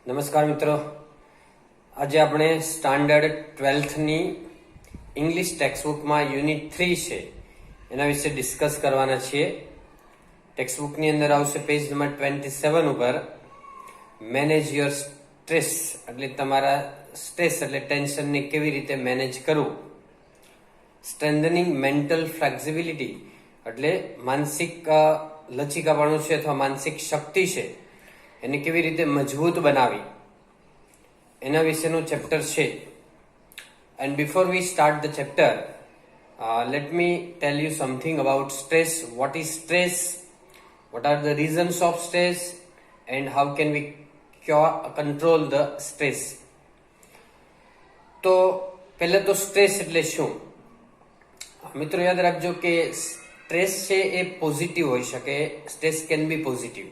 નમસ્કાર મિત્રો, આજે આપણે સ્ટાન્ડર્ડ 12થની ઇંગ્લિશ ટેક્સ્ટબુકમાં યુનિટ 3 છે એના વિશે ડિસ્કસ કરવાના છીએ. ટેક્સ્ટબુકની અંદર આવશે પેજ નંબર 27 ઉપર મેનેજ યોર સ્ટ્રેસ, એટલે તમારા સ્ટ્રેસ એટલે ટેન્શનને કેવી રીતે મેનેજ કરવું. સ્ટ્રેન્થનિંગ મેન્ટલ ફ્લેક્સિબિલિટી એટલે માનસિક લચીકાપણું છે અથવા માનસિક શક્તિ છે એને કેવી રીતે મજબૂત બનાવી એના વિશેનું ચેપ્ટર છે. And before we start the chapter, let me tell you something about stress. What is stress, what are the reasons of stress, and how can we control the stress. તો પહેલા તો સ્ટ્રેસ એટલે શું? મિત્રો યાદ રાખજો કે સ્ટ્રેસ છે એ પોઝિટિવ હોઈ શકે, સ્ટ્રેસ કેન બી પોઝિટિવ,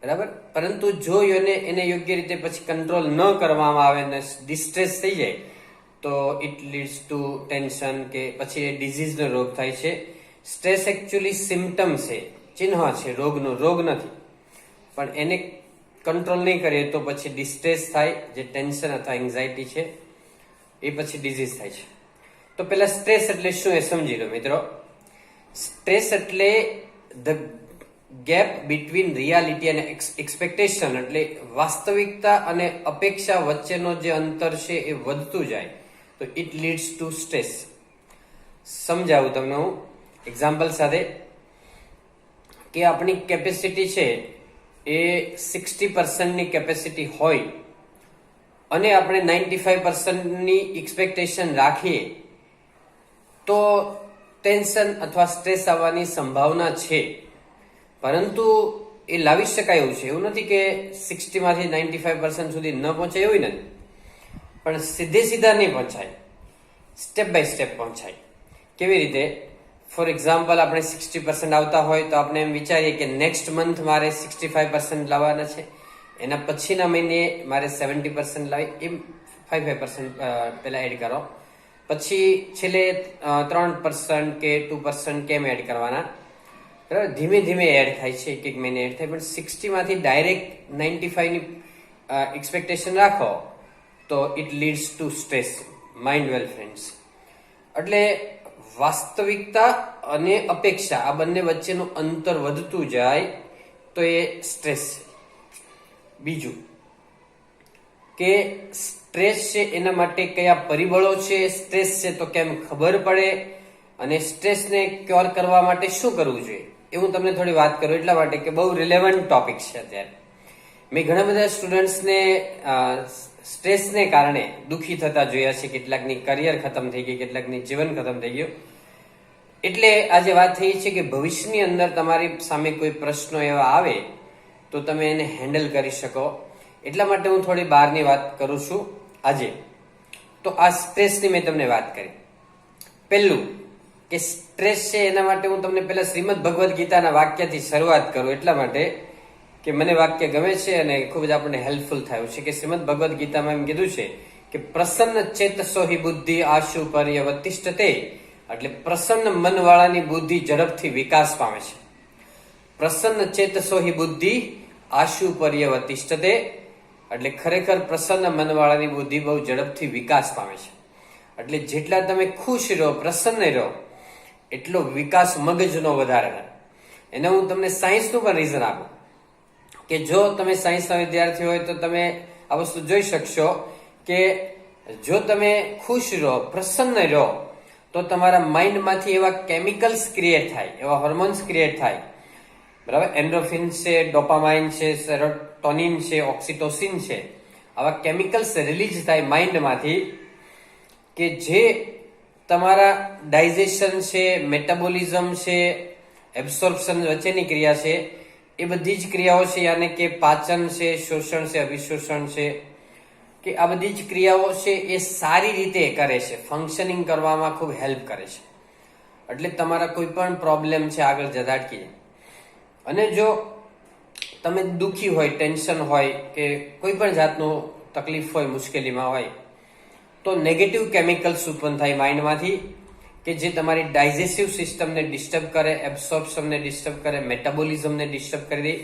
બરાબર. પરંતુ જો એને યોગ્ય રીતે પછી કંટ્રોલ ન કરવામાં આવે ને ડિસ્ટ્રેસ થઈ જાય તો ઇટ લીડ્સ ટુ ટેન્શન કે પછી એ ડિઝીઝનો રોગ થાય છે. સ્ટ્રેસ એકચ્યુઅલી સિમ્ટમ છે, ચિહ્ન છે રોગનું, રોગ નથી. પણ એને કંટ્રોલ નહીં કરીએ તો પછી ડિસ્ટ્રેસ થાય, જે ટેન્શન અથવા એન્ઝાયટી છે એ પછી ડિઝીઝ થાય છે. તો પેલા સ્ટ્રેસ એટલે શું એ સમજી લો મિત્રો. સ્ટ્રેસ એટલે ધ ગેપ બિટવીન રિયાલિટી અને એક્સપેક્ટેશન, એટલે વાસ્તવિકતા અને અપેક્ષા વચ્ચેનો જે અંતર છે એ વધતું જાય તો ઇટ લીડ્સ ટુ સ્ટ્રેસ. સમજાવું તમને હું એક્ઝામ્પલ સાથે કે આપણી કેપેસિટી છે એ 60%ની કેપેસિટી હોય અને આપણે 95%ની એક્સપેક્ટેશન રાખીએ તો ટેન્શન અથવા સ્ટ્રેસ આવવાની સંભાવના છે. પરંતુ એ લાવી શકાય એવું છે, એવું નથી કે 60માંથી 95% સુધી ન પહોંચાય એવું નથી, પણ સીધા નહીં પહોંચાય, સ્ટેપ બાય સ્ટેપ પહોંચાય. કેવી રીતે? ફોર એક્ઝામ્પલ, આપણે 60% આવતા હોય તો આપણે એમ વિચારીએ કે નેક્સ્ટ મંથ મારે 65% લાવવાના છે, એના પછીના મહિને મારે 70% લાવી, એમ 5% પેલા એડ કરો, પછી છેલ્લે 3% કે 2% કેમ એડ કરવાના, બરાબર. ધીમે ધીમે એડ થાય છે, એક મહિને એડ થાય. પણ 60માંથી ડાયરેક્ટ 95ની એક્સપેક્ટેશન રાખો તો it leads two stress. Mind well friends. એટલે વાસ્તવિકતા અને અપેક્ષા આ બંને વચ્ચેનું અંતર વધતું જાય તો એ સ્ટ્રેસ છે. બીજું કે સ્ટ્રેસ છે એના માટે કયા પરિબળો છે સ્ટ્રેસ છે તો કેમ ખબર પડે, અને સ્ટ્રેસને ક્યોર કરવા માટે શું કરવું જોઈએ એ હું તમને થોડી વાત કરું, એટલા માટે કે બહુ રિલેવન્ટ ટોપિક છે અત્યારે. મેં ઘણા બધા સ્ટુડન્ટ્સને સ્ટ્રેસને કારણે દુઃખી થતા જોયા છે. કેટલાકની કરિયર ખતમ થઈ ગઈ, કેટલાકની જીવન ખતમ થઈ ગયું. એટલે આજે વાત થઈ છે કે ભવિષ્યની અંદર તમારી સામે કોઈ પ્રશ્નો એવા આવે તો તમે એને હેન્ડલ કરી શકો. એટલા માટે હું થોડી બહારની વાત કરું છું આજે. તો આ સ્ટ્રેસની મેં તમને વાત કરી. પહેલું કે સ્ટ્રેસ છે એના માટે હું તમને પહેલા શ્રીમદ ભગવદ્ ગીતાના વાક્યથી શરૂઆત કરું, એટલા માટે કે મને વાક્ય ગમે છે અને ખૂબ જ આપણને હેલ્પફુલ થયું છે. કે શ્રીમદ ભગવદ્ ગીતામાં એમ કીધું છે કે પ્રસન્ન ચેતસો હિ બુદ્ધિ આશુ પર્યવતિષ્ઠતે, એટલે પ્રસન્ન મનવાળાની બુદ્ધિ ઝડપથી વિકાસ પામે છે. પ્રસન્ન ચેતસો હિ બુદ્ધિ આશુ પર્યવતિષ્ઠતે, એટલે ખરેખર પ્રસન્ન મનવાળાની બુદ્ધિ બહુ ઝડપથી વિકાસ પામે છે. એટલે જેટલા તમે ખુશ રહો, પ્રસન્ન રહો, એટલો વિકાસ મગજનો વધારે થાય. એને હું તમને સાયન્સનું પણ રીઝન આપું કે જો તમે સાયન્સના વિદ્યાર્થી હોય તો તમે આ વસ્તુ જોઈ શકશો કે જો તમે ખુશ રહો, પ્રસન્ન રહો તો તમારા માઇન્ડમાંથી એવા કેમિકલ્સ ક્રિએટ થાય, એવા હોર્મોન્સ ક્રિએટ થાય, બરાબર. એન્ડોર્ફિન છે, ડોપામાઇન છે, સેરોટોનિન છે, ઓક્સિટોસિન છે, આવા કેમિકલ્સ રિલીઝ થાય માઇન્ડમાંથી કે જે તમારા ડાયજેશન છે, મેટાબોલિઝમ છે, એબ્સોર્પ્શન વચ્ચેની ક્રિયા છે, એ બધી જ ક્રિયાઓ છે, યાને કે પાચન છે, શોષણ છે, અભિશોષણ છે, કે આ બધી જ ક્રિયાઓ છે એ સારી રીતે કરે છે, ફંક્શનિંગ કરવામાં ખૂબ હેલ્પ કરે છે. એટલે તમારા કોઈ પણ પ્રોબ્લેમ છે આગળ જતા અટકી જાય. અને જો તમે દુઃખી હોય, ટેન્શન હોય કે કોઈ પણ જાતનું તકલીફ હોય, મુશ્કેલીમાં હોય તો નેગેટિવ કેમિકલ્સ ઉત્પન્ન થાય માઇન્ડમાંથી કે જે તમારી ડાયજેસ્ટિવ સિસ્ટમને ડિસ્ટર્બ કરે, એબ્સોર્પ્શનને ડિસ્ટર્બ કરે, મેટાબોલિઝમને ડિસ્ટર્બ કરી દે.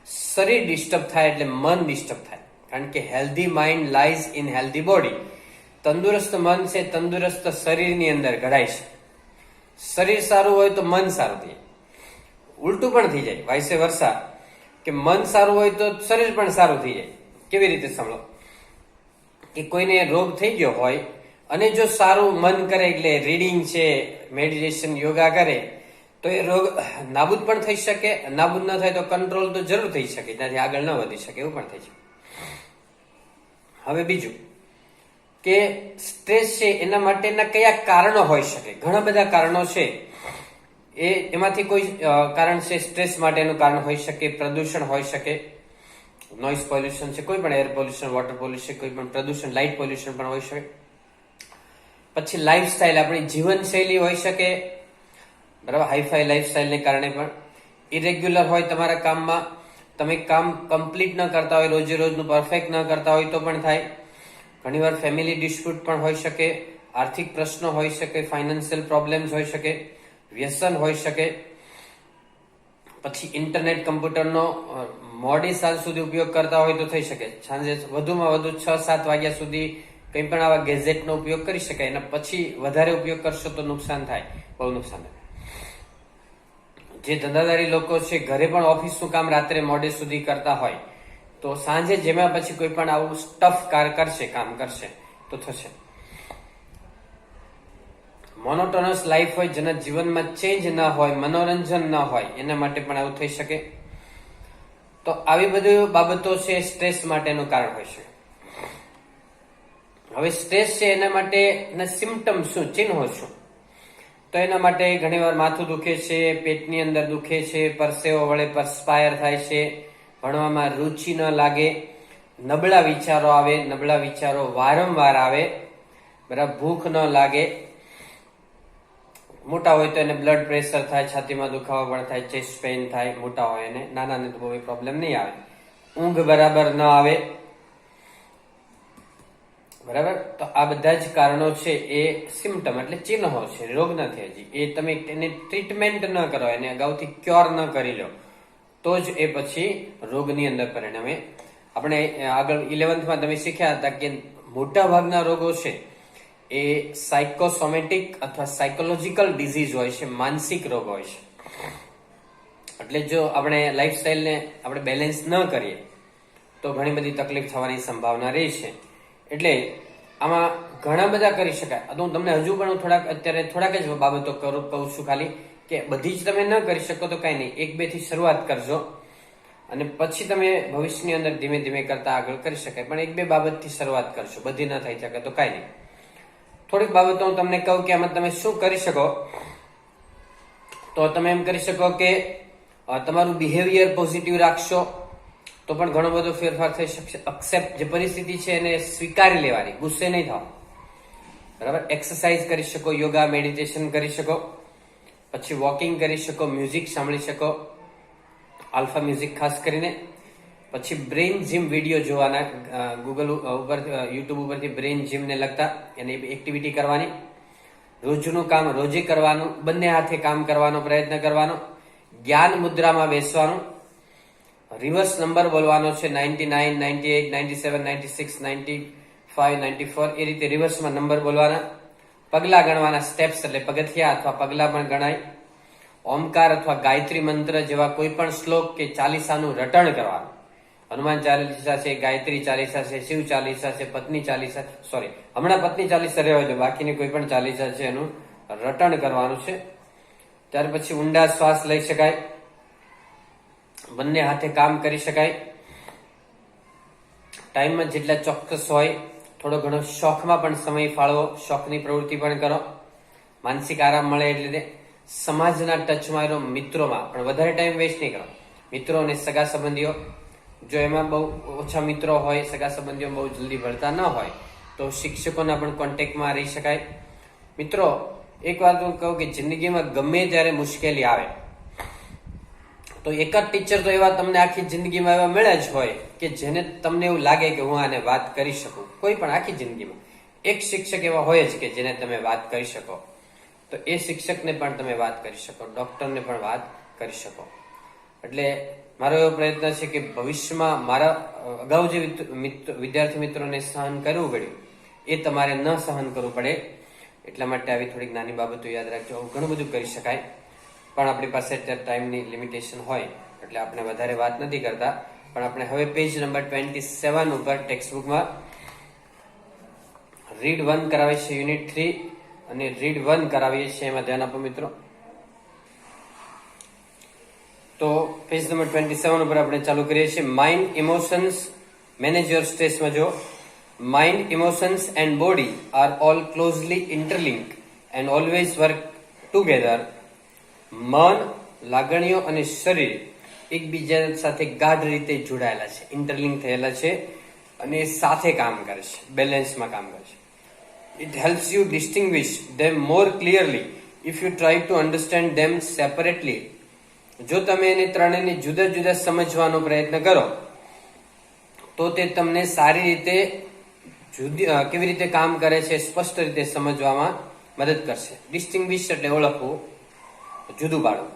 શરીર ડિસ્ટર્બ થાય એટલે મન ડિસ્ટર્બ થાય. કારણ કે healthy mind lies in healthy body. તંદુરસ્ત મન છે તંદુરસ્ત શરીરની અંદર ઘડાય છે. શરીર સારું હોય તો મન સારું થઈ જાય. ઉલટું પણ થઈ જાય, વાઇસે વર્સા, કે મન સારું હોય તો શરીર પણ સારું થઈ જાય. કેવી રીતે સાંભળો, કે કોઈને રોગ થઈ ગયો હોય અને જો સારું મન કરે, એટલે રીડિંગ છે, મેડિટેશન, યોગા કરે, તો એ રોગ નાબૂદ પણ થઈ શકે. નાબૂદ ન થાય તો કંટ્રોલ તો જરૂર થઈ શકે, ત્યાંથી આગળ ન વધી શકે, એવું પણ થઈ શકે. હવે બીજું કે સ્ટ્રેસ છે એના માટેના કયા કારણો હોઈ શકે? ઘણા બધા કારણો છે. એમાંથી કોઈ કારણ છે સ્ટ્રેસ માટેનું કારણ હોઈ શકે. પ્રદૂષણ હોઈ શકે, નોઇઝ પોલ્યુશન છે, કોઈ પણ એર પોલ્યુશન, વોટર પોલ્યુશન, કોઈ પણ પ્રદૂષણ, લાઇટ પોલ્યુશન પણ હોઈ શકે. પછી લાઈફસ્ટાઈલ, આપણી જીવનશૈલી હોઈ શકે, બરાબર, હાઈફાઈ લાઈફસ્ટાઈલને કારણે પણ. ઇરેગ્યુલર હોય તમારા કામમાં, તમે કામ કમ્પ્લીટ ન કરતા હોય, રોજે રોજનું પરફેક્ટ ન કરતા હોય તો પણ થાય. ઘણીવાર ફેમિલી ડિસ્પ્યુટ પણ હોઈ શકે, આર્થિક પ્રશ્નો હોઈ શકે, ફાઇનાન્શિયલ પ્રોબ્લેમ્સ હોઈ શકે, વ્યસન હોઈ શકે. પછી ઇન્ટરનેટ, કમ્પ્યુટરનો મોડી સાંજ સુધી ઉપયોગ કરતા હોય તો થઈ શકે. સાંજે વધુમાં વધુ 6-7 વાગ્યા સુધી કંઈ પણ આવા ગેજેટનો ઉપયોગ કરી શકાય. એના પછી વધારે ઉપયોગ કરશો તો નુકસાન થાય, બહુ નુકસાન થાય. જે ધંધાદારી લોકો છે, ઘરે પણ ઓફિસનું કામ રાત્રે મોડે સુધી કરતા હોય, તો સાંજે જેમાં પછી કોઈ પણ આવું સ્ટફ કામ કરશે તો થશે. મોનોટોનસ લાઈફ હોય, જેના જીવનમાં ચેન્જ ના હોય, મનોરંજન ના હોય, એના માટે પણ આવું થઈ શકે. તો આવી બધી બાબતો છે સ્ટ્રેસ માટેનું કારણ હોય છે. હવે સ્ટ્રેસ છે એના માટેના સિમ્પટમ શું, ચિહ્નો શું? તો એના માટે ઘણીવાર માથું દુખે છે, પેટની અંદર દુખે છે, પરસેવો વળે, પરસ્પાયર થાય છે, ભણવામાં રુચિ ન લાગે, નબળા વિચારો આવે, નબળા વિચારો વારંવાર આવે, બરાબર, ભૂખ ન લાગે. મોટા હોય તો એને બ્લડ પ્રેશર થાય, છાતીમાં દુખાવો પણ થાય, ચેસ્ટ પેઇન થાય. મોટા હોય એને, નાનાને તો બહુ પ્રોબ્લેમ નહીં આવે. ઊંઘ બરાબર ન આવે, બરાબર. તો આ બધા જ કારણો છે એ સિમ્પટમ એટલે ચિહ્નો છે, રોગ નથી હજી. એ તમે એને ટ્રીટમેન્ટ ન કરો, એને અગાઉથી ક્યોર ન કરી લો, તો જ એ પછી રોગની અંદર પરિણમે. આપણે આગળ 11th તમે શીખ્યા હતા કે મોટા ભાગના રોગો છે એ સાયકોસોમેટિક અથવા સાયકોલોજીકલ ડિઝીઝ હોય છે, માનસિક રોગ હોય છે. એટલે જો આપણે લાઈફસ્ટાઈલને આપણે બેલેન્સ ન કરીએ તો ઘણી બધી તકલીફ થવાની સંભાવના રહે છે. એટલે આમાં ઘણા બધા કરી શકાય. હું તમને હજુ પણ થોડાક જ બાબતો કહું છું ખાલી, કે બધી જ તમે ન કરી શકો તો કઈ નહીં, 1-2 થી શરૂઆત કરજો અને પછી તમે ભવિષ્યની અંદર ધીમે ધીમે કરતા આગળ કરી શકાય. પણ 1-2 બાબતથી શરૂઆત કરશો, બધી ન થઈ શકે તો કઈ નહીં. થોડીક બાબતો હું તમને કહું કે આમાં તમે શું કરી શકો. તો તમે એમ કરી શકો કે તમારું બિહેવિયર પોઝિટિવ રાખશો તો પણ ઘણો બધો ફેરફાર થઈ શકશે. એક્સેપ્ટ, જે પરિસ્થિતિ છે એને સ્વીકારી લેવાની, ગુસ્સે નહીં થવા, બરાબર. એક્સરસાઇઝ કરી શકો, યોગા, મેડિટેશન કરી શકો, પછી વોકિંગ કરી શકો, મ્યુઝિક સાંભળી શકો, આલ્ફા મ્યુઝિક ખાસ કરીને. પછી બ્રેઇન જીમ વિડીયો જોવાના, ગૂગલ ઉપર, યુટ્યુબ ઉપરથી બ્રેઇન જીમને લગતા એની એક્ટિવિટી કરવાની. રોજનું કામ રોજે કરવાનું, બંને હાથે કામ કરવાનો પ્રયત્ન કરવાનો. જ્ઞાન મુદ્રામાં બેસવાનું. રિવર્સ નંબર બોલવાનો છે, 99, 98, 97, 96, 95, 94, એ રીતે રિવર્સમાં નંબર બોલવાના. પગલા ગણવાના, સ્ટેપ્સ એટલે પગથિયા અથવા પગલા પણ ગણાય. ઓમકાર અથવા ગાયત્રી મંત્ર જેવા કોઈ પણ શ્લોક કે ચાલીસાનું રટણ કરવાનું. હનુમાન ચાલીસા છે, ગાયત્રી ચાલીસા છે, શિવ ચાલીસા છે, પત્ની ચાલીસા, સોરી, હમણાં પત્ની ચાલીસા રહેવા દો, બાકીની કોઈ પણ ચાલીસા છે એનું રટણ કરવાનું છે. ત્યાર પછી ઊંડા શ્વાસ લઈ શકાય, બંને હાથે કામ કરી શકાય. ટાઈમમાં જેટલા ચોક્કસ હોય, થોડો ઘણો શોખમાં પણ સમય ફાળવો, શોખની પ્રવૃત્તિ પણ કરો. માનસિક આરામ મળે એટલે સમાજના ટચમાં રહો, મિત્રોમાં પણ વધારે ટાઈમ વેસ્ટ નહીં કરો. મિત્રો અને સગા સંબંધીઓ, જો એમાં બહુ ઓછા મિત્રો હોય, સગા સંબંધીઓ બહુ જલ્દી ભળતા ન હોય તો શિક્ષકોના પણ કોન્ટેક્ટમાં રહી શકાય. મિત્રો, એક વાત હું કહું કે જિંદગીમાં ગમે ત્યારે મુશ્કેલી આવે તો એક જ ટીચર તો એવા તમને આખી જિંદગીમાં એવા મળ્યા જ હોય કે જેને તમને એવું લાગે કે હું આને વાત કરી શકું. કોઈ પણ આખી જિંદગીમાં એક શિક્ષક એવા હોય જ કે જેને તમે વાત કરી શકો. તો એ શિક્ષકને પણ તમે વાત કરી શકો, ડોક્ટરને પણ વાત કરી શકો. એટલે મારો એવો પ્રયત્ન છે કે ભવિષ્યમાં મારા અગાઉ જે વિદ્યાર્થી મિત્રોને સહન કરવું પડ્યું એ તમારે ન સહન કરવું પડે, એટલા માટે આવી થોડીક નાની બાબતો યાદ રાખજો. ઘણું બધું કરી શકાય, પણ આપણી પાસે અત્યારે ટાઈમની લિમિટેશન હોય એટલે આપણે વધારે વાત નથી કરતા. પણ આપણે હવે પેજ નંબર 27 ઉપર ટેક્સ્ટબુકમાં રીડ 1 કરાવે છે, યુનિટ 3 અને રીડ 1 કરાવીએ છીએ. એમાં ધ્યાન આપો મિત્રો. તો પેજ નંબર 27 ઉપર આપણે ચાલુ કરીએ છીએ. માઇન્ડ, ઇમોશન્સ, મેનેજ યોર સ્ટ્રેસમાં જો mind, emotions and body are all closely interlink and always work together. મન, લાગણીઓ અને શરીર એકબીજા સાથે ગાઢ રીતે જોડાયેલા છે, ઇન્ટરલિંક થયેલા છે અને સાથે કામ કરે છે, બેલેન્સમાં કામ કરે છે. It helps you distinguish them more clearly if you try to understand them separately. જો તમે એને ત્રણેયને જુદા જુદા સમજવાનો પ્રયત્ન કરો તો તે તમને સારી રીતે કેવી રીતે કામ કરે છે સ્પષ્ટ રીતે સમજવામાં મદદ કરશે. ડિસ્ટિંગ્વિશ એટલે ઓળખવું, જુદું પાડવું.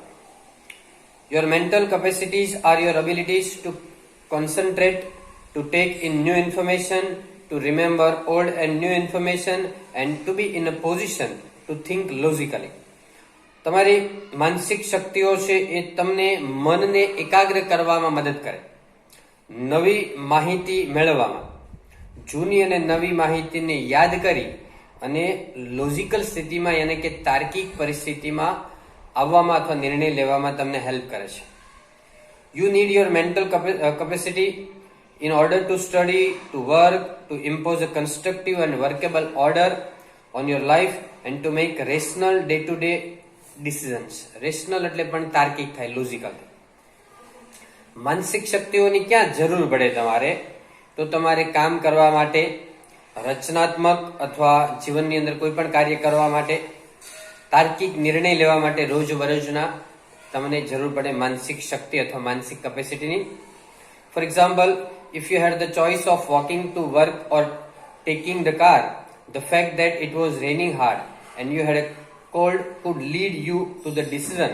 Your mental capacities are your abilities to concentrate, to take in new information, to remember old and new information, and to be in a position to think logically. તમારી માનસિક શક્તિઓ છે એ તમને મનને એકાગ્ર કરવામાં મદદ કરે, નવી માહિતી મેળવવામાં, જૂની અને નવી માહિતીને યાદ કરી અને લોજિકલ સ્થિતિમાં યાની કે તાર્કિક પરિસ્થિતિમાં આવવામાં અથવા નિર્ણય લેવામાં તમને હેલ્પ કરે છે. You need your mental capacity in order to study, to work, to impose a constructive and workable order on your life and to make rational day-to-day decisions. Rational એટલે પણ તાર્કિક થાય, લોજિકલ. માનસિક શક્તિઓની ક્યાં જરૂર પડે તમારે? તો તમારે કામ કરવા માટે, રચનાત્મક અથવા જીવનની અંદર કોઈ પણ કાર્ય કરવા માટે, તાર્કિક નિર્ણય લેવા માટે રોજબરોજના તમને જરૂર પડે માનસિક શક્તિ અથવા માનસિક કેપેસિટીની. For example, if you had the choice of walking to work or taking the car, the fact that it was raining hard and you had a cold could lead you to the decision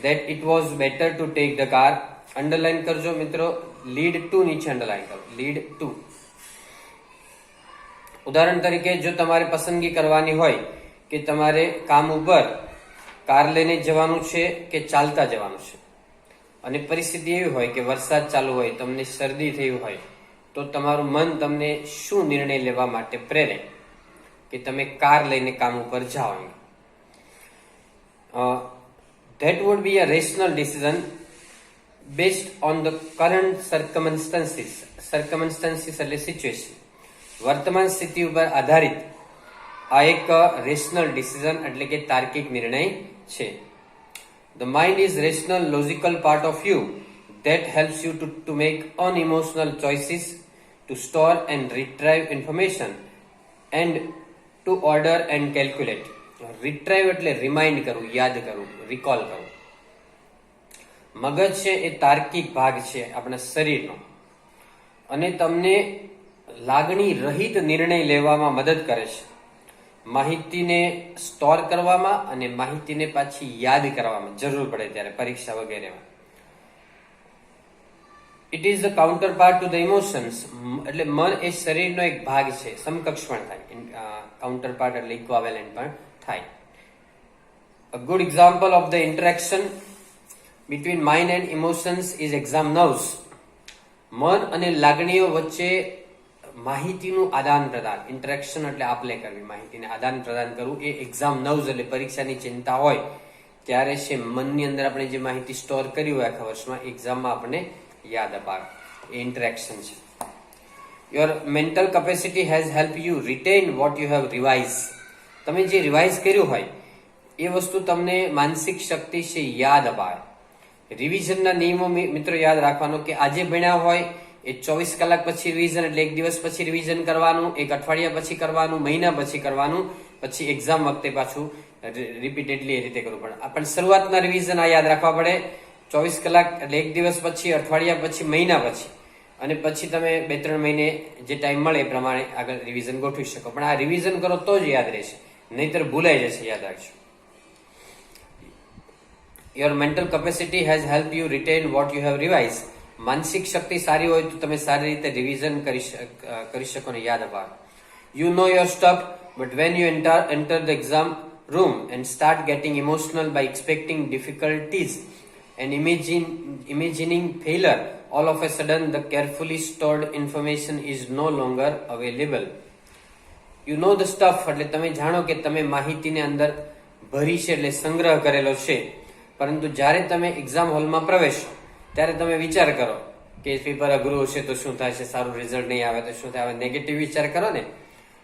that it was better to take the car. Underline કરજો મિત્રો, lead to નીચે underline કરો, lead to. ઉદાહરણ તરીકે જો તમારે પસંદગી કરવાની હોય કે તમારે કામ ઉપર કાર લઈને જવાનું છે કે ચાલતા જવાનું છે, અને પરિસ્થિતિ એવી હોય કે વરસાદ ચાલુ હોય, તમને શરદી થઈ હોય, તો તમારું મન તમને શું નિર્ણય લેવા માટે પ્રેરે કે તમે કાર લઈને કામ ઉપર જાઓ? That would be a rational decision based on the current circumstances. Circumstances એટલે સિચ્યુએશન, વર્તમાન સ્થિતિ ઉપર આધારિત આ એક રેશનલ ડિસિઝન એટલે કે તાર્કિક નિર્ણય છે. The mind is rational, logical part of you that helps you to make unemotional choices, to store and retrieve information, and to order and calculate. Retrieve એટલે રિમાઇન્ડ કરવું, યાદ કરવું, રિકોલ કરવું. મગજ છે એ તાર્કિક ભાગ છે આપણા શરીરનો અને તમને લાગણી રહિત નિર્ણય લેવામાં મદદ કરે છે, માહિતીને સ્ટોર કરવામાં અને માહિતીને પાછી યાદ કરવામાં જરૂર પડે ત્યારે પરીક્ષા વગેરેમાં. It is the counter part to the emotions એટલે મન એ શરીરનો એક ભાગ છે, સમકક્ષ પણ થાય, કાઉન્ટર પાર્ટ એટલે ઇક્વાવેલન્ટ પણ થાય. A good example of the interaction between mind and emotions is exam nerves. મન અને લાગણીઓ વચ્ચે માહિતીનું આદાન પ્રદાન, ઇન્ટરેક્શન એટલે આપલે કરવી, માહિતીને આદાન પ્રદાન કરવું, એ એક્ઝામ નર્વ્સ એટલે પરીક્ષાની ચિંતા હોય ત્યારે છે મનની અંદર આપણે જે માહિતી સ્ટોર કરી હોય આખા વર્ષમાં, એક્ઝામમાં આપણને યાદ અપાવે, એ ઇન્ટરેક્શન છે. Your mental capacity has help you written what you have revise. તમે જે રિવાઇઝ કર્યું હોય એ વસ્તુ તમને માનસિક શક્તિ છે યાદ અપાવે. રિવિઝનના નિયમો મિત્રો યાદ રાખવાનો કે આજે ભણ્યા હોય એ 24 કલાક પછી રિવિઝન એટલે એક દિવસ પછી રિવિઝન કરવાનું, એક અઠવાડિયા પછી કરવાનું, મહિના પછી કરવાનું, પછી એક્ઝામ વખતે પાછું રિપીટેડલી એ રીતે કરવું પડે. પણ શરૂઆતના રિવિઝન આ યાદ રાખવા પડે, 24 કલાક એટલે એક દિવસ પછી, અઠવાડિયા પછી, મહિના પછી, અને પછી તમે 2-3 મહિને જે ટાઈમ મળે એ પ્રમાણે આગળ રિવિઝન ગોઠવી શકો. પણ આ રિવિઝન કરો તો જ યાદ રહેશે, નહીતર ભૂલાઈ જશે, યાદ રાખજો. Your mental capacity has help you written what you have revise. માનસિક શક્તિ સારી હોય તો તમે સારી રીતે રિવિઝન કરી શકો ને યાદ અપાવો. You know your stuff, but when you enter the exam room and start getting emotional by expecting difficulties and imagining failure, all of a sudden the carefully stored information is no longer available. You know the stuff એટલે તમે જાણો કે તમે માહિતીને અંદર ભરી છે એટલે સંગ્રહ કરેલો છે, પરંતુ જ્યારે તમે એક્ઝામ હોલમાં પ્રવેશો ત્યારે તમે વિચાર કરો કે પેપર અઘરું હશે તો શું થશે, સારું રિઝલ્ટ નહીં આવે તો શું થાય. નેગેટિવ વિચાર કરો ને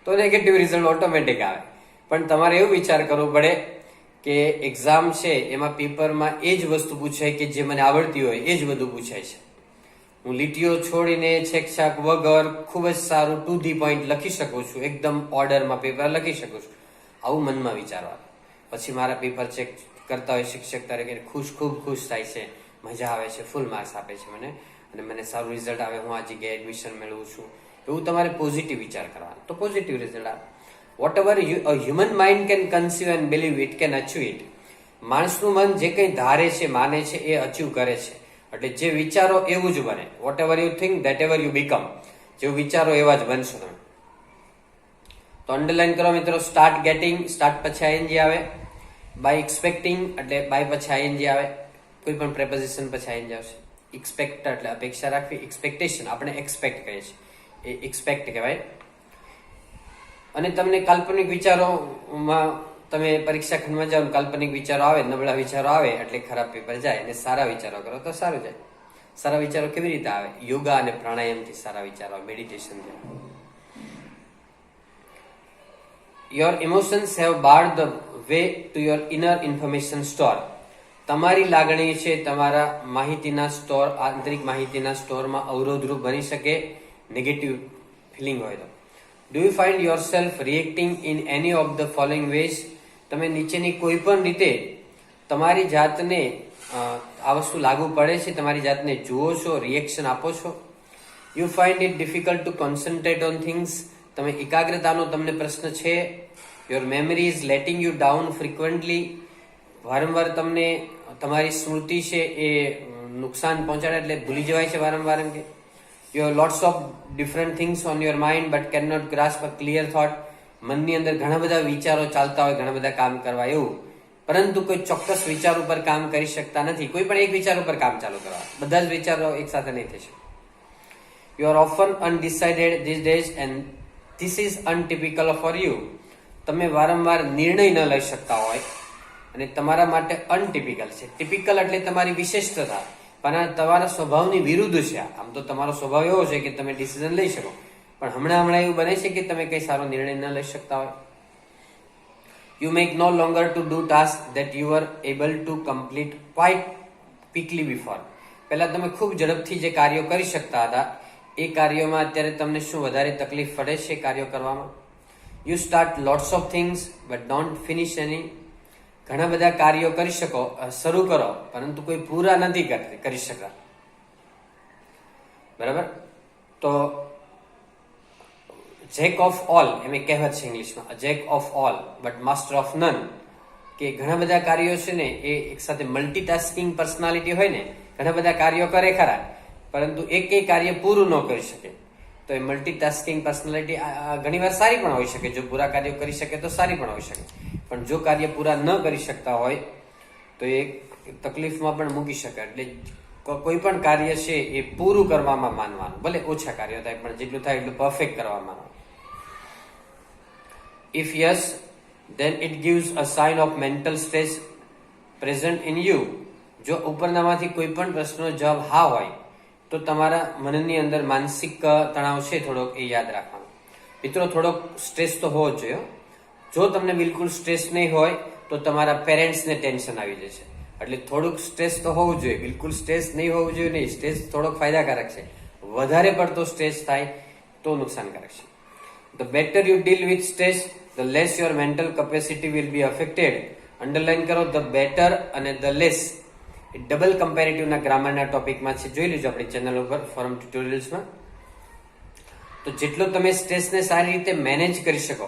તો નેગેટિવ રિઝલ્ટ ઓટોમેટિક આવે. પણ તમારે એવું વિચાર કરવું પડે કે એક્ઝામ છે એમાં પેપરમાં એ જ વસ્તુ પૂછાય કે જે મને આવડતી હોય એ જ બધું પૂછાય છે. હું લીટીઓ છોડીને છેકછાક વગર ખૂબ જ સારું ટુ ધી પોઈન્ટ લખી શકું છું, એકદમ ઓર્ડરમાં પેપર લખી શકું છું. આવું મનમાં વિચારવાનું. પછી મારા પેપર ચેક કરતા હોય શિક્ષક તરીકે ખૂબ ખુશ થાય છે, મજા આવે છે, ફૂલ માર્ક્સ આપે છે મને અને મને સારું રિઝલ્ટ આવે, હું આ જગ્યાએ એડમિશન મેળવું છું. એવું તમારે પોઝિટિવ વિચાર કરવાનો તો પોઝિટિવ રિઝલ્ટ આવે. Whatever a human mind can conceive and believe, it can achieve it. માણસનું મન જે કંઈ ધારે છે, માને છે એ અચીવ કરે છે. એટલે જે વિચારો એવું જ બને. Whatever you think that ever you become. જેવું વિચારો એવા જ બનશો તમે. તો અંડરલાઈન કરો મિત્રો. સ્ટાર્ટ ગેટિંગ, સ્ટાર્ટ પછી આઈએનજી આવે. બાય એક્સપેક્ટિંગ એટલે બાય પછી આઈએનજી આવે. કોઈ પણ પ્રેપોઝિશન પછી આઈએનજી આવશે. એક્સપેક્ટ એટલે અપેક્ષા રાખવી. એક્સપેક્ટેશન આપણે એક્સપેક્ટ કહીએ છીએ, એ એક્સપેક્ટ કહેવાય. અને તમને કાલ્પનિક વિચારોમાં તમે પરીક્ષા ખંડમાં જાઓ, કાલ્પનિક વિચારો આવે, નબળા વિચારો આવે એટલે ખરાબ પેપર જાય. અને સારા વિચારો કરો તો સારું જાય. સારા વિચારો કેવી રીતે આવે? યોગા અને પ્રાણાયામથી સારા વિચારો આવે, મેડિટેશનથી. Your emotions have barred the way to your inner information store. તમારી લાગણી છે તમારા માહિતીના સ્ટોર, આંતરિક માહિતીના સ્ટોરમાં અવરોધરૂપ બની શકે નેગેટિવ ફિલિંગ હોય તો. Do you find yourself reacting in any of the following ways? તમે નીચેની કોઈ પણ રીતે તમારી જાતને આ વસ્તુ લાગુ પડે છે, તમારી જાતને જુઓ છો, રિએક્શન આપો છો. You find it difficult to concentrate on things. તમે એકાગ્રતાનો તમને પ્રશ્ન છે. Your memory is letting you down frequently. વારંવાર તમને તમારી સ્મૃતિ છે એ નુકસાન પહોંચાડે એટલે ભૂલી જવાય છે વારંવાર. એમ કે You have lots of different things on your mind but cannot grasp a clear thought. મનની અંદર ઘણા બધા વિચારો ચાલતા હોય, ઘણા બધા કામ કરવા એવું, પરંતુ કોઈ ચોક્કસ વિચાર ઉપર કામ કરી શકતા નથી. કોઈ પણ એક વિચાર ઉપર કામ ચાલુ કરવા, બધા જ વિચારો એક સાથે નહીં થઈ શકે. You are often undecided these days and this is untypical for you. તમે વારંવાર નિર્ણય ન લઈ શકતા હોય અને તમારા માટે અનટિપિકલ છે. ટિપિકલ એટલે તમારી વિશેષતા, પણ તમારા સ્વભાવની વિરુદ્ધ છે. આમ તો તમારો સ્વભાવ એવો છે કે તમે ડિસિઝન લઈ શકો, પણ હમણાં એવું બને છે કે તમે કઈ સારો નિર્ણય ન લઈ શકતા હોય. You make no longer to do task that you are able to complete quite quickly before. પહેલા તમે ખૂબ ઝડપથી જે કાર્યો કરી શકતા હતા એ કાર્યોમાં અત્યારે તમને શું વધારે તકલીફ પડે છે કાર્યો કરવામાં. You start lots of things but don't finish any. ઘણા બધા કાર્યો કરી શકો, શરૂ કરો, પરંતુ કોઈ પૂરા નથી કરી શકતા. બરાબર. તો જેક ઓફ ઓલ એમ કહેવત છે ઇંગ્લિશમાં, Jack of all but master of none. કે ઘણા બધા કાર્યો છે ને એ એક સાથે મલ્ટીટાસ્કિંગ પર્સનાલિટી હોય ને, ઘણા બધા કાર્યો કરે ખરા, પરંતુ એક કાર્ય પૂરું ન કરી શકે. તો એ મલ્ટીટાસ્કિંગ પર્સનાલિટી ઘણી વાર સારી પણ હોઈ શકે. જો પૂરા કાર્યો કરી શકે તો સારી પણ હોઈ શકે, પણ જો કાર્ય પૂરા ન કરી શકતા હોય તો એ તકલીફમાં પણ મૂકી શકે. એટલે કોઈ પણ કાર્ય છે એ પૂરું કરવામાં માનવાનું, ભલે ઓછા કાર્યો થાય પણ જેટલું થાય એટલું પરફેક્ટ કરવા માનવાનું. If yes, then it gives a sign of mental stress present in you. જો ઉપરનામાંથી કોઈ પણ પ્રશ્નનો જવાબ હા હોય તો તમારા મનની અંદર માનસિક તણાવ છે થોડોક, એ યાદ રાખવાનો. મિત્રો થોડોક સ્ટ્રેસ તો હોવો જ જોઈએ. જો તમને બિલકુલ સ્ટ્રેસ નહીં હોય તો તમારા પેરેન્ટ્સને ટેન્શન આવી જશે. એટલે થોડુંક સ્ટ્રેસ તો હોવું જોઈએ, બિલકુલ સ્ટ્રેસ નહીં હોવું જોઈએ નહીં. સ્ટ્રેસ થોડોક ફાયદાકારક છે, વધારે પડતો સ્ટ્રેસ થાય તો નુકસાનકારક છે. The better you deal with stress, the less your mental capacity will be affected. Underline કરો the better અને the less. એ ડબલ કમ્પેરેટિવના ગ્રામરના ટોપિકમાં છે, જોઈ લેજો આપણી ચેનલ ઉપર ફોરમ ટ્યુટોરિયલ્સમાં. તો જેટલો તમે સ્ટ્રેસને સારી રીતે મેનેજ કરી શકો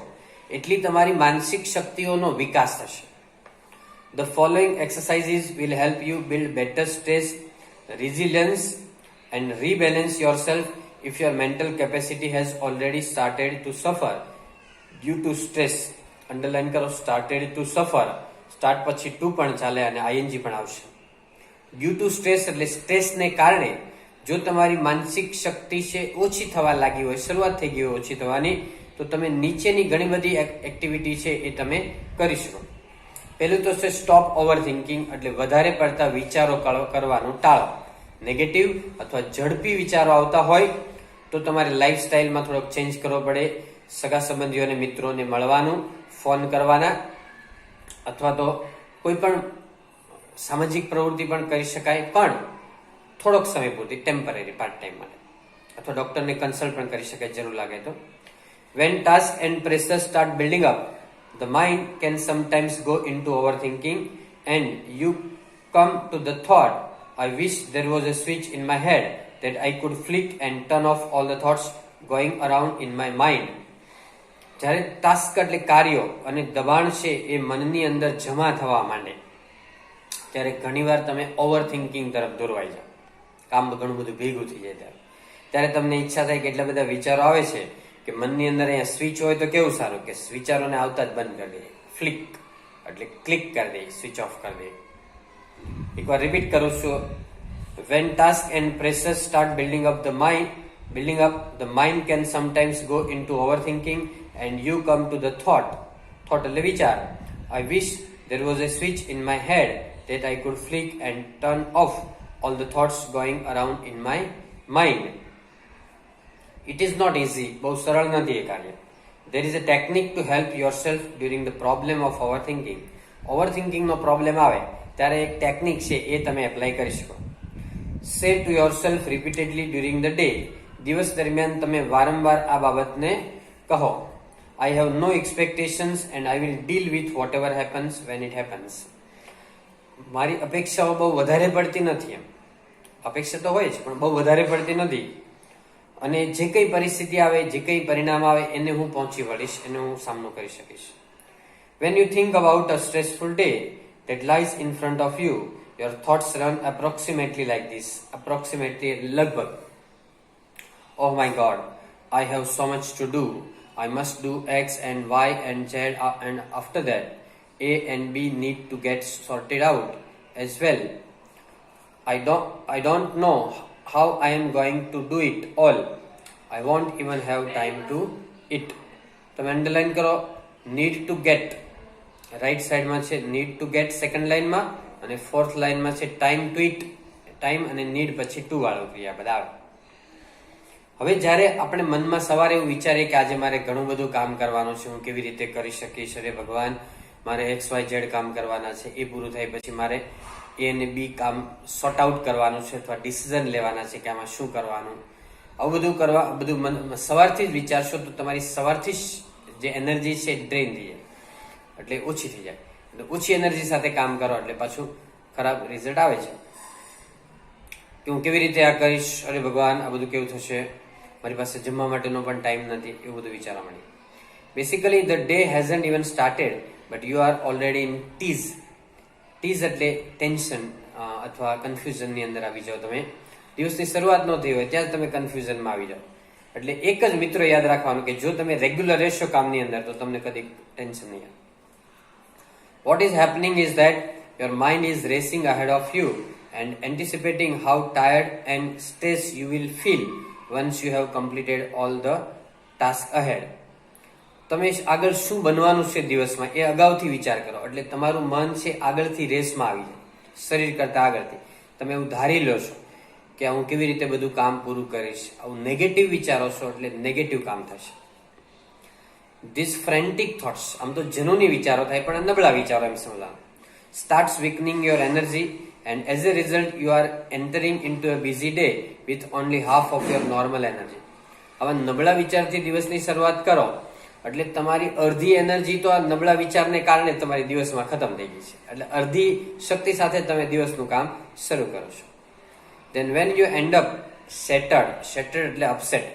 એટલી તમારી માનસિક શક્તિઓનો વિકાસ થશે. The following exercises will help you build better stress resilience and rebalance yourself if your mental capacity has already started to suffer due to stress. Underline કરો, started to suffer. સ્ટાર્ટ પછી two પણ ચાલે અને ING પણ આવશે. Due to stress એટલે સ્ટ્રેસને કારણે જો તમારી માનસિક શક્તિ છે ઓછી થવા લાગી હોય, શરૂઆત થઈ ગઈ હોય ઓછી થવાની, તો તમે નીચેની ઘણી બધી એક્ટિવિટી છે એ તમે કરી શકો. પહેલું તો છે સ્ટોપ ઓવર થિંકિંગ, એટલે વધારે પડતા વિચારો કરવાનું ટાળો. નેગેટિવ અથવા ઝડપી વિચારો આવતા હોય તો તમારે લાઈફસ્ટાઈલમાં થોડોક ચેન્જ કરવો પડે. સગા સંબંધીઓને મિત્રોને મળવાનું, ફોન કરવાના, અથવા તો કોઈ પણ સામાજિક પ્રવૃત્તિ પણ કરી શકાય, પણ થોડોક સમય પૂરતી, ટેમ્પરરી, પાર્ટ ટાઈમ માટે, અથવા ડોક્ટરને કન્સલ્ટ પણ કરી શકાય જરૂર લાગે તો. When tasks and pressures start building up, the mind can sometimes go into overthinking and you come to the thought, I wish there was a switch in my head that I could flick and turn off all the thoughts going around in my mind. જ્યારે task એટલે કાર્યો અને દબાણ છે એ મનની અંદર જમા થવા માંડે ત્યારે ઘણીવાર તમે ઓવર થિંકિંગ તરફ દોરવાઈ જાઓ. કામ ઘણું બધું ભેગું થઈ જાય ત્યારે તમને ઈચ્છા થાય કે એટલા બધા વિચારો આવે છે કે મનની અંદર અહીંયા સ્વિચ હોય તો કેવું સારું કે વિચારોને આવતા જ બંધ કરી દઈએ. ફ્લિક એટલે ક્લિક કરી દઈએ, સ્વિચ ઓફ કરી દઈએ. એકવાર રિપીટ કરું છું. When tasks and pressures start building up, the mind can sometimes go into overthinking and you come to the thought એટલે વિચાર, I wish there was a switch in my head that I could flick and turn off all the thoughts going around in my mind. It is not easy. બહુ સરળ નથી એ કાર્ય. There is a technique to help yourself during the problem of overthinking. Overthinking નો problem આવે ત્યારે એક technique છે એ તમે એપ્લાય કરી શકો. Say to yourself repeatedly during the day. દિવસ દરમિયાન તમે વારંવાર આ બાબતને કહો. I have no expectations and I will deal with whatever happens when it happens. મારી અપેક્ષાઓ બહુ વધારે પડતી નથી. એમ અપેક્ષા તો હોય જ પણ બહુ વધારે પડતી નથી, અને જે કઈ પરિસ્થિતિ આવે, જે કઈ પરિણામ આવે એને હું પહોંચી વળીશ, એને હું સામનો કરી શકીશ. When you think about a stressful day that lies in front of you, your thoughts run approximately like this. Approximately લગભગ. Oh my God, I have so much to do. I must do X and Y and Z, and after that A and B need to get sorted out as well. I don't know how I am going to do it all. I won't even have time to eat. તમે underline કરો. need to get right સાઈડમાં છે, need to get second લાઈનમાં, અને fourth લાઈનમાં છે time to eat. Time અને need પછી ટુ વાળું ક્રિયાપદ આવે. હવે જ્યારે આપણે મનમાં સવારે એવું વિચારીએ કે આજે મારે ઘણું બધું કામ કરવાનું છે, હું કેવી રીતે કરી શકીશ, અરે ભગવાન મારે XYZ કામ કરવાના છે, એ પૂરું થાય પછી મારે A અને B કામ સોર્ટ આઉટ કરવાનું છે, અથવા ડિસિઝન લેવાના છે કે આમાં શું કરવાનું, આવું બધું સવારથી જ વિચારશો તો તમારી સવારથી જ જે એનર્જી છે ડ્રેન થઈ જાય, એટલે ઓછી થઈ જાય. એટલે ઓછી એનર્જી સાથે કામ કરો એટલે પાછું ખરાબ રિઝલ્ટ આવે છે કે હું કેવી રીતે આ કરીશ, અરે ભગવાન આ બધું કેવું થશે, મારી પાસે જમવા માટેનો પણ ટાઈમ નથી, એવું બધું વિચારવા માંડે. Basically the day hasn't even started but you are already in tease. Tease એટલે ટેન્શન અથવા કન્ફ્યુઝનની અંદર આવી જાઓ. તમે દિવસની શરૂઆત ન થઈ હોય ત્યાં તમે કન્ફ્યુઝનમાં આવી જાઓ. એટલે એક જ મિત્રો યાદ રાખવાનું કે જો તમે રેગ્યુલર રહેશો કામની અંદર તો તમને કદી ટેન્શન નહીં આવે. What is happening is that your mind is racing ahead of you and anticipating how tired and stressed you will feel once you have completed all the tasks ahead. તમે આગળ શું બનવાનું છે દિવસમાં એ અગાઉથી વિચાર કરો, એટલે તમારું મન છે આગળથી રેસમાં આવી જાય, શરીર કરતા આગળથી. તમે એવું ધારી લો છો કે હું કેવી રીતે બધું કામ પૂરું કરીશ, આવું નેગેટિવ વિચારો છો એટલે નેગેટિવ કામ થશે. ધીસ ફ્રેન્ટિક થોટ્સ, આમ તો જનૂની વિચારો થાય પણ નબળા વિચારો એમ સમજવાનું, starts weakening your energy and as a result you are entering into a busy day with only half of your normal energy. હવે નબળા વિચારથી દિવસની શરૂઆત કરો એટલે તમારી અડધી એનર્જી તો આ નબળા વિચારને કારણે તમારી દિવસમાં ખતમ થઈ ગઈ છે, એટલે અડધી શક્તિ સાથે તમે દિવસનું કામ શરૂ કરો છો. then when you end up shattered એટલે upset,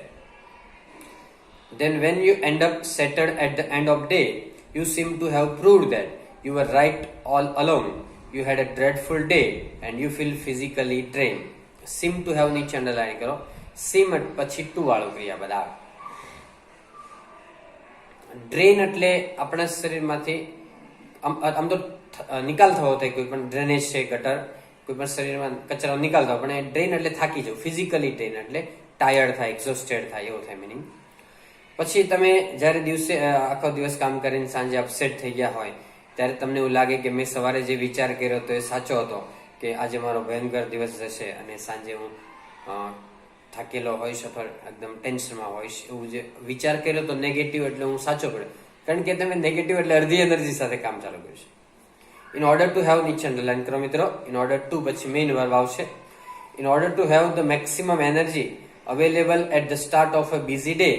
then when you end up shattered at the end of day you seem to have proved that You were right all along. You had a dreadful day and you feel physically drained. Seem to have નીચે underline કરો. seem પછી two વાળું ક્રિયાપદ આવે. Drain એટલે આપણા શરીરમાંથી આમ તો નિકાલ થવો થાય, કોઈ પણ ડ્રેનેજ છે, ગટર, કોઈ પણ શરીરમાં કચરો નિકાલ થવો, પણ ડ્રેન એટલે થાકી જવું. ફિઝિકલી ડ્રેન એટલે ટાયર્ડ થાય, એક્ઝોસ્ટેડ થાય, એવો થાય મિનિંગ. પછી તમે જ્યારે દિવસે આખો દિવસ કામ કરીને સાંજે અપસેટ થઈ ગયા હોય ત્યારે તમને એવું લાગે કે મેં સવારે જે વિચાર કર્યો હતો એ સાચો હતો, કે આજે મારો ભયંકર દિવસ જશે અને સાંજે હું થાકેલો હોઈશ અથવા એકદમ ટેન્શનમાં હોઈશ, એવું જે વિચાર કર્યો તો નેગેટિવ એટલે હું સાચો પડ્યો, કારણ કે તમે નેગેટિવ એટલે અડધી એનર્જી સાથે કામ ચાલુ કર્યું છે. ઇન ઓર્ડર ટુ હેવ નીચે અંડરલાઈન કરો મિત્રો. ઇન ઓર્ડર ટુ પછી મેઇન વર્બ આવશે. In order to have the maximum energy available at the start of a busy day,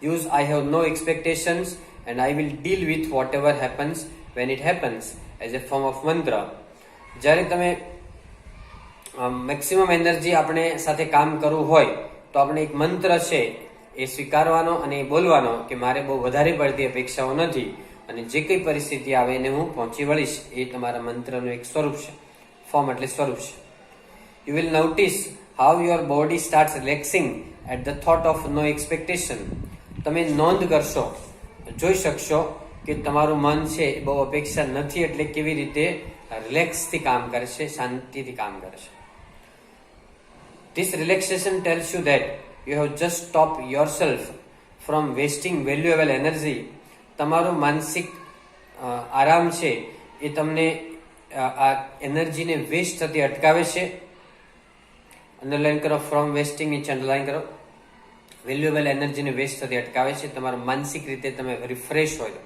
use I have no expectations and I will deal with whatever happens when it happens as a form of mantra. જ્યારે તમે maximum energy આપણે સાથે કામ કરવું હોય તો આપણે એક મંત્ર છે એ સ્વીકારવાનો અને એ બોલવાનો કે મારે બહુ વધારે પડતી અપેક્ષાઓ નથી અને જે કઈ પરિસ્થિતિ આવે એને હું પહોંચી વળીશ. એ તમારા મંત્રનું એક સ્વરૂપ છે. ફોર્મ એટલે સ્વરૂપ છે. You will notice how your body starts relaxing at the thought of no expectation. તમે નોંધ કરશો, જોઈ શકશો કે તમારું મન છે એ બહુ અપેક્ષા નથી એટલે કેવી રીતે રિલેક્સથી કામ કરે છે, શાંતિથી કામ કરે છે. This relaxation tells you that you have just stopped yourself from wasting valuable energy. તમારું માનસિક આરામ છે એ તમને આ એનર્જીને વેસ્ટ થતી અટકાવે છે. અંડરલાઈન કરો. ફ્રોમ વેસ્ટિંગ નીચે અંડરલાઈન કરો. વેલ્યુએબલ એનર્જીને વેસ્ટ થતી અટકાવે છે. તમારું માનસિક રીતે તમે રિફ્રેશ હોય તો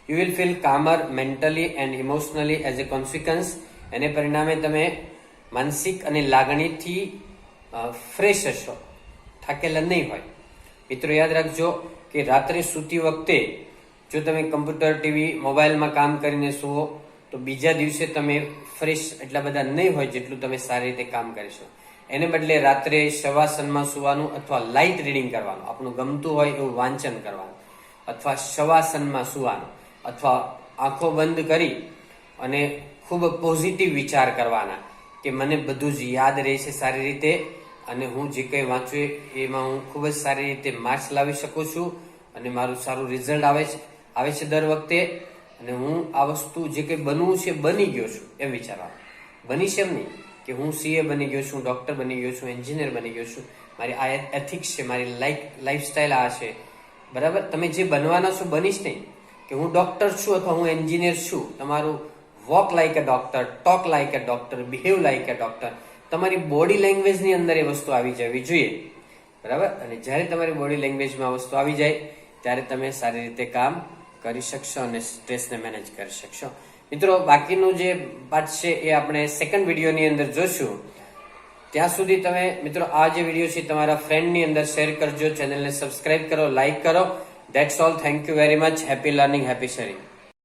you will feel calmer mentally and emotionally as a consequence. એને પરિણામે તમે માનસિક અને લાગણીથી ફ્રેશ હશો, થાકેલા નહીં હોય. મિત્રો યાદ રાખજો કે રાત્રે સૂતી વખતે જો તમે કમ્પ્યુટર, ટીવી, મોબાઈલમાં કામ કરીને સુવો તો બીજા દિવસે તમે ફ્રેશ એટલા બધા નહીં હોય જેટલું તમે સારી રીતે કામ કરીશો. એને બદલે રાત્રે શવાસનમાં સુવાનું અથવા લાઇટ રીડિંગ કરવાનું, આપણું ગમતું હોય એવું વાંચન કરવાનું, અથવા શવાસનમાં સુવાનું, અથવા આંખો બંધ કરી અને ખૂબ પોઝિટિવ વિચાર કરવાના કે મને બધું જ યાદ રહે છે સારી રીતે અને હું જે કંઈ વાંચું એમાં હું ખૂબ જ સારી રીતે માર્ક્સ લાવી શકું છું અને મારું સારું રિઝલ્ટ આવે છે દર વખતે અને હું આ વસ્તુ જે કંઈ બનવું છે બની ગયો છું એમ વિચારવાનું. બનીશ એમ નહીં કે હું સીએ બની ગયો છું, ડોક્ટર બની ગયો છું, એન્જિનિયર બની ગયો છું, મારી આ એથિક્સ છે, મારી લાઈફસ્ટાઈલ આ છે, બરાબર. તમે જે બનવાના છો બનીશ નહીં કે હું ડોક્ટર છું અથવા હું એન્જિનિયર છું. તમારું walk like a doctor, talk like a doctor, behave like a doctor, તમારી બોડી લેંગ્વેજની અંદર એ વસ્તુ આવી જવી જોઈએ, બરાબર. અને જ્યારે તમારી બોડી લેંગ્વેજમાં વસ્તુ આવી જાય ત્યારે તમે સારી રીતે કામ કરી શકશો અને સ્ટ્રેસને મેનેજ કરી શકશો. મિત્રો બાકીનું જે પાર્ટ છે એ આપણે સેકન્ડ વિડીયોની અંદર જોશું. ત્યાં સુધી તમે મિત્રો આ જે વિડીયો છે તમારા ફ્રેન્ડની અંદર શેર કરજો, ચેનલને સબસ્ક્રાઇબ કરો, લાઈક કરો. That's all. Thank you very much. Happy learning, happy sharing.